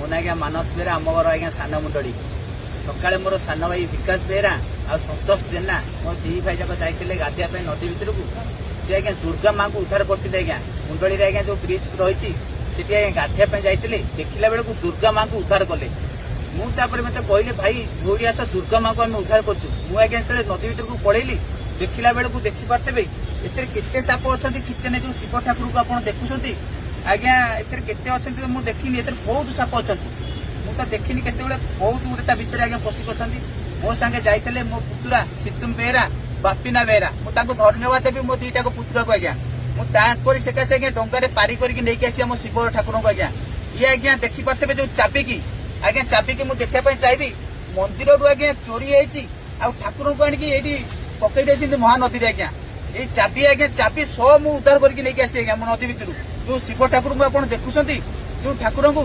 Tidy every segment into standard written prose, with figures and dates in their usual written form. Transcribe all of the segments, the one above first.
मो ना आज्ञा मानस बेहरा आम घर आज्ञा सान मुंडड़ी सकाଳେ मोर सान भाई विकास बेहरा आ संतोष जेना मो दी भाई जाक जाइए गाधिया नदी भितर को सी आज्ञा दुर्गा माँ को उद्धार करते आज्ञा मुंडड़ी आज्ञा जो ब्रिज रही सेठी आज्ञा गाधिया जाइए देखला बेलू दुर्गा माँ को उद्धार कले मुझे मत कहले भाई जोड़ी आस दुर्गा माँ को आम उद्धार करूँ मुझे नदी भितर को पड़ेली देखला बेलू देखी पारे एते साप अच्छा किचने जो शिव ठाकुर को आप देखुं आज्ञा एते अच्छा मुझे देखनी बहुत साप अच्छा मुझे देखनी के बहुत गुड़े भितर आज्ञा पशिक अच्छा मो सांगे जाइए मो पुतुरा सितुम बेहरा बापिना बेहरा मुझे धन्यवाद देवी मो दीटा पुतुरा को आज्ञा मुझे सेकाशे आज्ञा डंगारे पारी करके आसी आम शिव ठाकुर को आज्ञा ये आज्ञा देखी पारे जो चाबिकी आज्ञा चाबिकी मुझे देखापी चाहिए मंदिर रू आज्ञा चोरी होती ठाकुर को आनिकी पकई दे महानदी आज्ञा ये चाबी आज्ञा चाबी सब मुझे उद्धार करके आसी आज्ञा मो नदी भितर जो शिव ठाकुर को आप देखुं जो ठाकुर को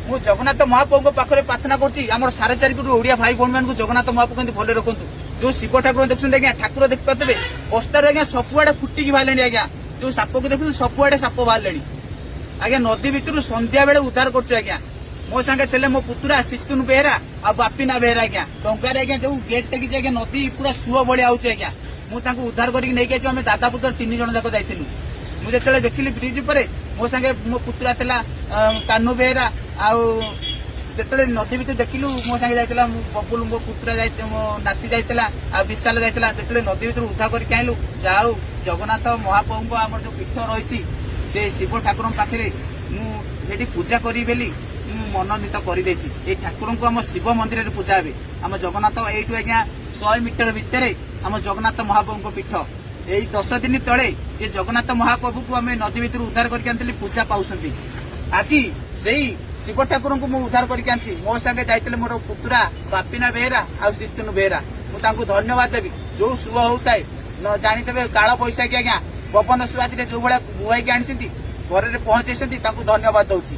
मु जगन्नाथ महाप्रभु पाखे प्रार्थना कर सारे चारिकट ओडिया भाई भौणी मान जगन्नाथ महाप्रभु केमती भले रखु जो शिव ठाकुर देखुं आज्ञा ठाकुर देख पारे बस्तार आज्ञा सबुआड़े फुटिकी बाहर आज्ञा जो साप को देखुं सबुआड़े साप बाहर आज्ञा नदी भितर संध्या बेले उद्धार कर आज्ञा मो सांगे थे मो पुतुरा सितुन बेहरा आ बापिना बेहरा आज्ञा डंगार आज्ञा जो गेट टेकी आज्ञा नदी पूरा सुଅ भलिया आउछ आज्ञा मुझे उद्धार करके नहीं आम दादा पुत्र 3 जन जाक जाइलु मुझे देखिली ब्रिज पर मो सांगे मो पुतुरा था कानू बेहरा आते नदी भितर देखिलु मो सांगे जाइला बबुल मो पुतुरा मो नाती जाइला आ विशाल जाइला जिते नदी भितर उद्धार करके आइलु जाऊ जगन्नाथ महाप्रभु आम जो पीठ रही से शिव ठाकुर पाखे मुझे पूजा करी बेली मनोनीत कर ठाकुर को आम शिव मंदिर में पूजा हे आम जगन्नाथ यू आज्ञा 100 मीटर भितर आम जगन्नाथ महाप्रभु पीठ यही 10 दिन तले ये जगन्नाथ महाप्रभु को आम नदी भितर उद्धार करके पूजा पाऊँ आज से शिव ठाकुर को मुझे उद्धार करके आनी मो संगे जाइए मोर पुतुरा बापिना बेहरा आ सितुन बेहरा मुझे धन्यवाद देवी जो शुभ होता है जानीते काल बैशाखी आज्ञा पवन सुहादी जो भाया बुआई आनी घर में पहुंचे धन्यवाद दूसरी।